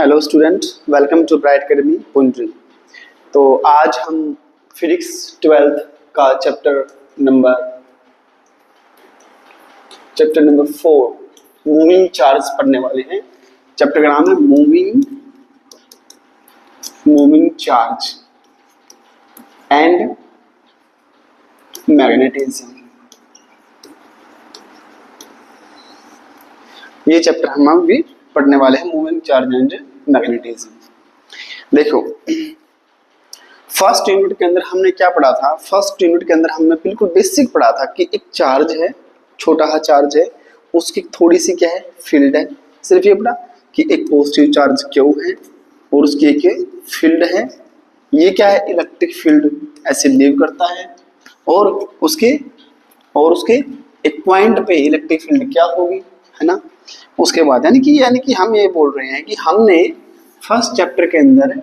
Hello student, welcome to bright academy पुंजी। तो आज हम फिजिक्स 12th का चैप्टर नंबर 4 मूविंग चार्ज पढ़ने वाले हैं। चैप्टर का नाम है मूविंग चार्ज एंड मैग्नेटिज्म। ये चैप्टर हम अभी पढ़ने वाले हैं, मूविंग चार्ज एंड मैग्नेटिज्म। देखो, फर्स्ट यूनिट के अंदर हमने क्या पढ़ा था? फर्स्ट यूनिट के अंदर हमने बिल्कुल बेसिक पढ़ा था कि एक चार्ज है, छोटा सा चार्ज है, उसकी थोड़ी सी क्या है, फील्ड है। सिर्फ ये पढ़ा कि एक पॉजिटिव चार्ज क्यू है और उसकी एक फील्ड है। ये क्या है? इलेक्ट्रिक फील्ड ऐसे लीव करता है और उसके एक पॉइंट पे इलेक्ट्रिक फील्ड क्या होगी, है ना। उसके बाद यानी कि हम ये बोल रहे हैं कि हमने फर्स्ट चैप्टर के अंदर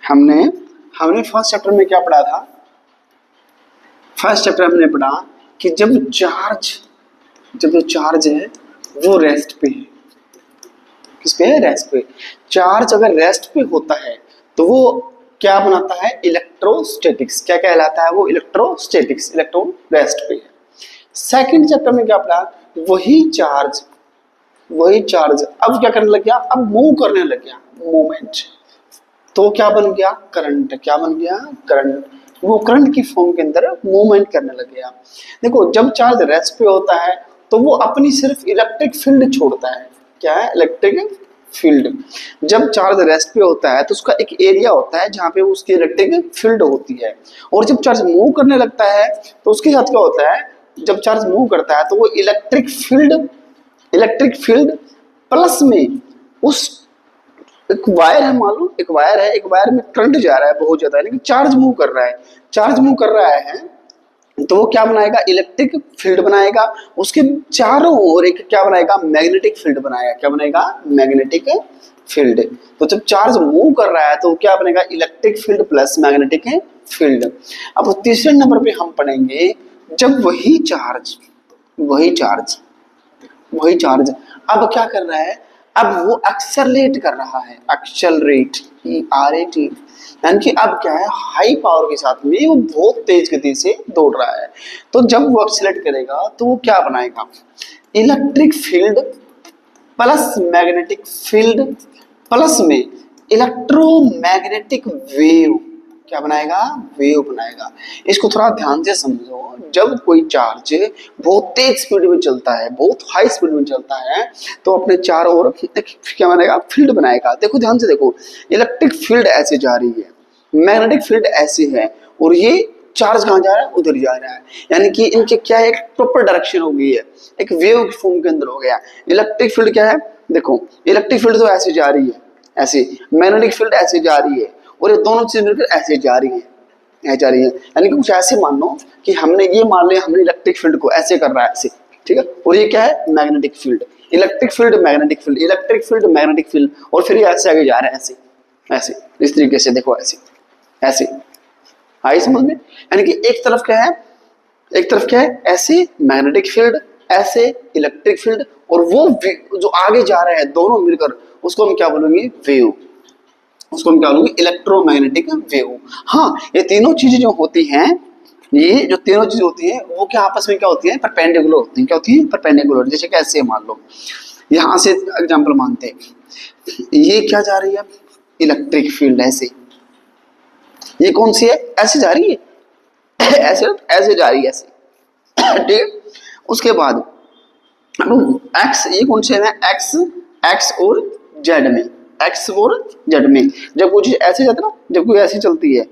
हमने फर्स्ट चैप्टर में क्या पढ़ा था? फर्स्ट चैप्टर हमने पढ़ा कि जब जो चार्ज है वो रेस्ट पे है। किस पे है? रेस्ट पे। चार्ज अगर रेस्ट पे होता है तो वो क्या बनाता है? इलेक्ट्रोस्टैटिक्स। क्या कहलाता है वो? इलेक्ट्रोस्टैटिक्स। इलेक्ट्रॉन रेस्ट पे है। सेकंड चैप्टर में क्या पढ़ा? वही चार्ज अब क्या करने लग गया? अब मूव करने लग गया, मूवमेंट। तो क्या बन गया? करंट। क्या बन गया? करंट। वो करंट की फॉर्म के अंदर मूवमेंट करने लग गया। देखो, जब चार्ज रेस्ट पे होता है तो वो अपनी सिर्फ इलेक्ट्रिक फील्ड छोड़ता है। क्या है? Electric field. जब चार्ज रेस्ट पे होता है तो उसका एक एरिया होता है जहां पे उसकी इलेक्ट्रिक फील्ड होती है। और जब चार्ज मूव करने लगता है तो उसके साथ क्या होता है? जब चार्ज मूव करता है तो वो इलेक्ट्रिक फील्ड प्लस में उस एक वायर है, मान लो एक वायर में करंट जा रहा है बहुत ज्यादा, लेकिन चार्ज मूव कर रहा है तो वो क्या बनाएगा? इलेक्ट्रिक फील्ड बनाएगा। उसके चारों ओर एक क्या बनाएगा? मैग्नेटिक फील्ड बनाएगा। क्या बनाएगा? Magnetic field. तो जब चार्ज मूव कर रहा है तो क्या बनेगा? Electric field plus magnetic field. अब तीसरे नंबर पे हम पढ़ेंगे, जब वही चार्ज अब क्या कर रहा है? अब वो एक्सेलरेट कर रहा है। एक्सेलरेट, ERAT, यानी कि अब क्या है? हाई पावर के साथ में वो बहुत तेज गति से दौड़ रहा है। तो जब वो एक्सेलरेट करेगा तो वो क्या बनाएगा? Electric field plus magnetic field plus में इलेक्ट्रोमैग्नेटिक वेव। क्या बनाएगा? वेव बनाएगा। इसको थोड़ा ध्यान से समझो। जब कोई चार्ज बहुत तेज स्पीड में चलता है, बहुत हाई स्पीड में चलता है, तो अपने चारों ओर क्या बनाएगा? फील्ड बनाएगा। देखो, ध्यान से देखो, इलेक्ट्रिक फील्ड ऐसे जा रही है, मैग्नेटिक फील्ड ऐसे है, और ये चार्ज कहाँ जा रहा है? उधर जा रहा है। यानी कि इनके क्या है? एक प्रॉपर डायरेक्शन हो गई है, एक वेव की फॉर्म के अंदर हो गया। इलेक्ट्रिक फील्ड क्या है? देखो, इलेक्ट्रिक फील्ड तो ऐसे जा रही है, ऐसे। मैग्नेटिक फील्ड ऐसे जा रही है, और ये दोनों चीजें मिलकर ऐसे जा रही है। यानी कि कुछ ऐसे मान लो कि हमने ये मान लिया, हमने इलेक्ट्रिक फील्ड को ऐसे कर रहा है, ऐसे, ठीक है। और ये क्या है? Magnetic field. Electric field magnetic field, electric field magnetic field, और फिर ये ऐसे आगे जा रहा है, ऐसे इस तरीके से। देखो, ऐसे आई समझ में? यानी कि एक तरफ क्या है? ऐसे मैग्नेटिक फील्ड, ऐसे इलेक्ट्रिक फील्ड, और वो जो आगे जा रहे हैं दोनों मिलकर, उसको हम क्या बोलेंगे? वेव। उसको हम क्या बोलेंगे? Electromagnetic wave. हाँ, ये तीनों चीजें जो होती हैं, वो क्या आपस में क्या होती है? परपेंडिकुलर होती हैं। क्या होती है? परपेंडिकुलर। जैसे कैसे? मान लो यहां से एग्जांपल मानते हैं, ये क्या जा रही है? इलेक्ट्रिक फील्ड ऐसे। ये कौन सी है? ऐसे जा रही है, ऐसे जा रही है, ऐसे, ठीक है। उसके बाद एक्स, ये कौन से है? एक्स और जेड में, जब कोई चीज ऐसे जाती है ना, जब कोई ऐसी चलती है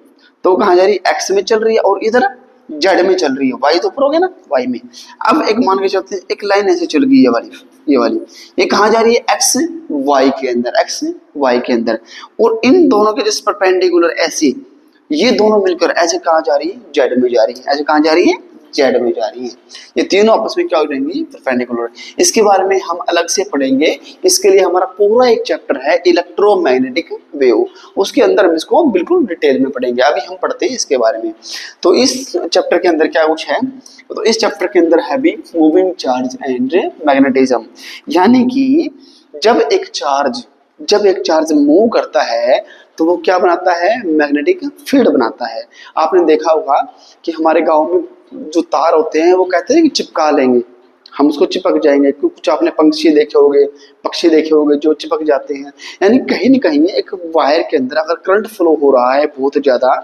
तो कहाँ जा रही है? एक्स में चल रही है, और इधर जेड में चल रही है। वाई तो ऊपर हो गया ना, वाई में। अब एक मान के चलते हैं, एक लाइन ऐसे चल गई, ये वाली ये कहाँ जा रही है? एक्स वाई के अंदर। और इन दोनों के जिस परपेंडिकुलर ऐसे, ये दोनों मिलकर ऐसे कहाँ जा रही है? जेड में जा रही है। ऐसे कहाँ जा रही है? जेड में जा रही है। ये तीनों आपस में क्या हो जाएंगी? परपेंडिकुलर। इसके बारे में हम अलग से पढ़ेंगे। इसके लिए हमारा पूरा एक चैप्टर है इलेक्ट्रोमैग्नेटिक वेव, उसके अंदर हम इसको बिल्कुल डिटेल में पढ़ेंगे। अभी हम पढ़ते हैं इसके बारे में। तो इस चैप्टर के अंदर क्या कुछ है? तो इस चैप्टर के अंदर है भी मूविंग चार्ज एंड मैग्नेटिज्म। यानी कि जब एक चार्ज जब एक चार्ज मूव करता है तो वो क्या बनाता है, मैग्नेटिक फील्ड बनाता है। आपने देखा होगा कि हमारे गांव में जो तार होते हैं वो कहते हैं कि चिपका लेंगे, हम उसको चिपक जाएंगे। कुछ आपने पक्षी देखे होंगे जो चिपक जाते हैं। यानी कहीं न कहीं एक वायर के अंदर अगर करंट फ्लो हो रहा है, बहुत ज्यादा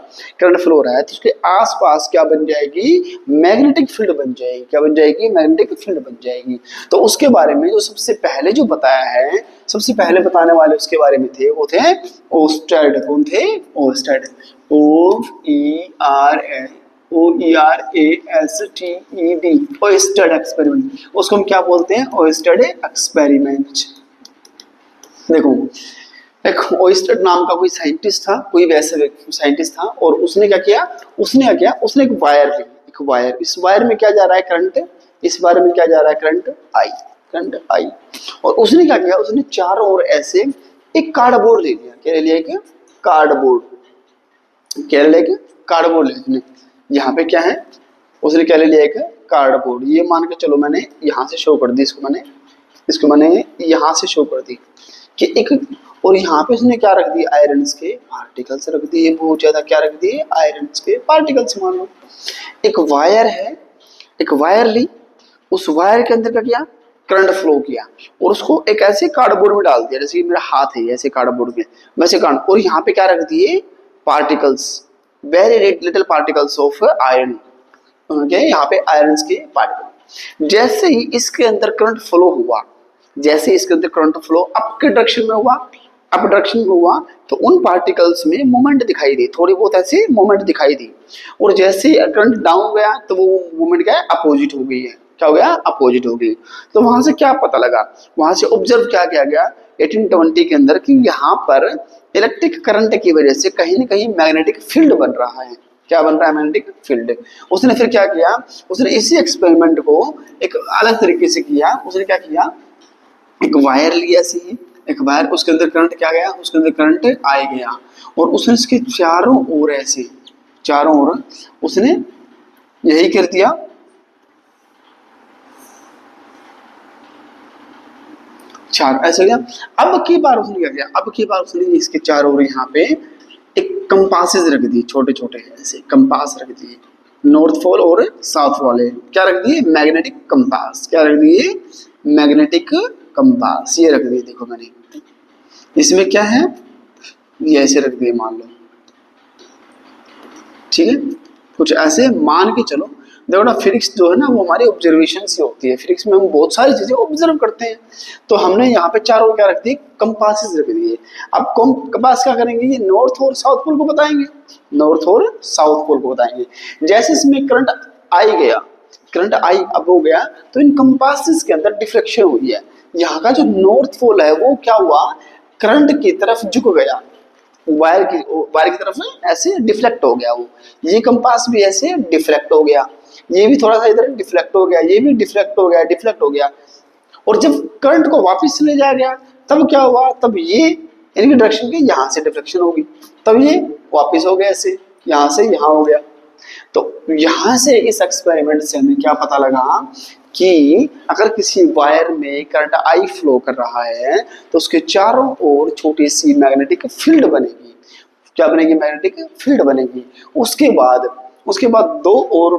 करंट फ्लो हो रहा है, तो उसके आसपास क्या बन जाएगी, मैग्नेटिक फील्ड बन जाएगी। क्या बन जाएगी, मैग्नेटिक फील्ड बन जाएगी। तो उसके बारे में जो सबसे पहले जो बताया है, सबसे पहले बताने वाले उसके बारे में थे, वो थे ओस्टेड। कौन थे, ओस्टेड, OERASTED, ओस्टेड एक्सपेरिमेंट। उसको हम क्या बोलते हैं, ओस्टेड एक्सपेरिमेंट। देखो, एक ओस्टेड नाम का कोई साइंटिस्ट था, कोई वैसे साइंटिस्ट था, और उसने क्या किया, उसने एक वायर ली, एक वायर, इस वायर में क्या जा रहा है, करंट, इस वायर में क्या जा रहा है, करंट आई। और उसने क्या किया, उसने चारों ओर ऐसे एक कार्डबोर्ड ले लिया। क्या ले लिया, एक कार्डबोर्ड। क्या ले लिया, कार्डबोर्ड ले लिया। यहाँ पे क्या है, उसने क्या ले लिया, एक कार्डबोर्ड। ये मान के चलो मैंने यहाँ से शो कर दी, इसको मैंने यहाँ से शो कर दी कि एक, और यहाँ पे उसने क्या रख दिया, आयरन्स के पार्टिकल्स रख दिए, बहुत ज्यादा क्या रख दिए, आयरन्स के पार्टिकल्स। मान लो एक वायर है, एक वायर ली, उस वायर के अंदर क्या किया, करंट फ्लो किया, और उसको एक ऐसे कार्डबोर्ड में डाल दिया, जैसे कि मेरा हाथ है ऐसे कार्डबोर्ड में, वैसे कार्ड, और यहाँ पे क्या रख दिए, particles, very little particles of iron. Okay, यहाँ पे आयरन्स के पार्टिकल। जैसे ही इसके अंदर करंट फ्लो हुआ, जैसे इसके अंदर करंट फ्लो अप के डायरेक्शन में हुआ, अप डायरेक्शन में हुआ, तो उन पार्टिकल्स में मूवमेंट दिखाई दी, थोड़ी बहुत ऐसे मूवमेंट दिखाई दी। और जैसे करंट डाउन गया तो वो मूवमेंट क्या है, अपोजिट हो गई है। क्या हो गया, अपोजिट हो गई। तो वहां से क्या पता लगा, वहां से ऑब्जर्व क्या किया गया 1820 के अंदर, कि यहाँ पर इलेक्ट्रिक करंट की वजह से कहीं ना कहीं मैग्नेटिक फील्ड बन रहा है। क्या बन रहा है, मैग्नेटिक फील्ड। उसने फिर क्या किया, उसने इसी एक्सपेरिमेंट को एक अलग तरीके से किया। उसने क्या किया, एक वायर लिया ऐसे ही, एक वायर, उसके अंदर करंट क्या गया, उसके अंदर करंट आ गया, और उसने इसके चारों ओर ऐसे, चारों ओर उसने यही कर दिया, चार ऐसे गया। अब की बार उसने क्या किया, अब की बार उसने इसके चारों ओर यहाँ पे एक कंपासेस रख दिए, छोटे छोटे ऐसे कंपास रख दिए, नॉर्थ पोल और साउथ वाले। क्या रख दिए, मैग्नेटिक कंपास। क्या रख दिए, मैग्नेटिक कंपास। ये रख दिए, देखो मैंने इसमें क्या है, ये ऐसे रख दिए, मान लो, ठीक है, कुछ ऐसे मान के चलो। देखो ना, फिजिक्स जो है ना वो हमारी ऑब्जर्वेशन से होती है। फिजिक्स में हम बहुत सारी चीजें ऑब्जर्व करते हैं। तो हमने यहाँ पे चारों क्या रख दिए, कंपासेस रख दिए। अब कंपास क्या करेंगे, ये नॉर्थ और साउथ पोल को बताएंगे, नॉर्थ और साउथ पोल को बताएंगे। जैसे इसमें करंट आई गया, करंट आई अब हो गया, तो इन कंपासेस के अंदर डिफ्लेक्शन हुई है। यहाँ का जो नॉर्थ पोल है वो क्या हुआ, करंट की तरफ झुक गया, वायर की तरफ ऐसे डिफ्लेक्ट हो गया वो। ये कंपास भी ऐसे डिफ्लेक्ट हो गया, ये भी थोड़ा सा इधर डिफ्लेक्ट हो गया, ये भी डिफ्लेक्ट हो गया, डिफ्लेक्ट हो गया। और जब करंट को वापस ले जाया गया तब क्या हुआ, तब ये इनकी डायरेक्शन के यहाँ से डिफ्लेक्शन होगी, तब ये वापस हो गया ऐसे, यहाँ से यहाँ हो गया। तो यहाँ से इस एक्सपेरिमेंट से हमें क्या पता लगा कि अगर किसी वायर में करंट आई फ्लो कर रहा है तो उसके चारों ओर छोटी सी मैग्नेटिक फील्ड बनेगी। क्या बनेगी, मैग्नेटिक फील्ड बनेगी। उसके बाद दो और